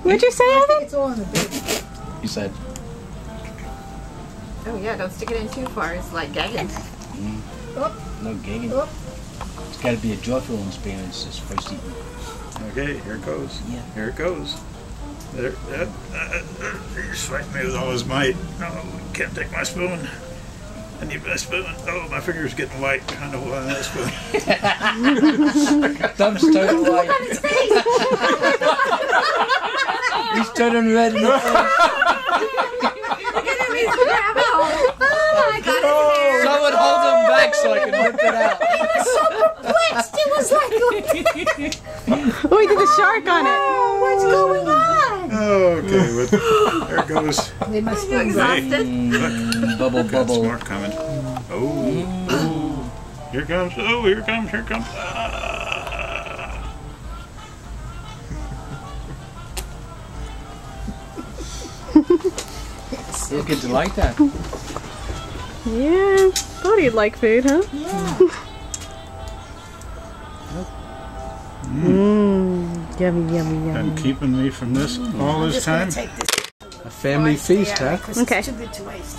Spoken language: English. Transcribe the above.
What'd you say, I think Evan? it's all in the big. He said. Oh yeah, don't stick it in too far. It's like gagging. Oh, No gagging. oh. It's got to be a joyful experience. It's first eating. Okay, here it goes. Yeah. Here it goes. There, he's swiping me with all his might. No, can't take my spoon. I need my spoon. Oh, my finger's getting white trying to hold on to that spoon. Thumb's turning white. He's turning red in the face. Look at him, he's grabbing. Oh my God! Someone hold him back so I can rip it out. Perplexed. It was like, Oh, we did the shark on it. what's going on? Okay, there it goes. They must You be exhausted? Bubble, Got some bubble. more coming. Oh, here comes. Oh, here comes. Here comes. You'll get to like that. Yeah. Thought he'd like food, huh? Yeah. Yummy, yummy, And yummy. keeping me from this all I'm this just gonna time. take this. A family feast, huh? Because Okay. it's too good to waste.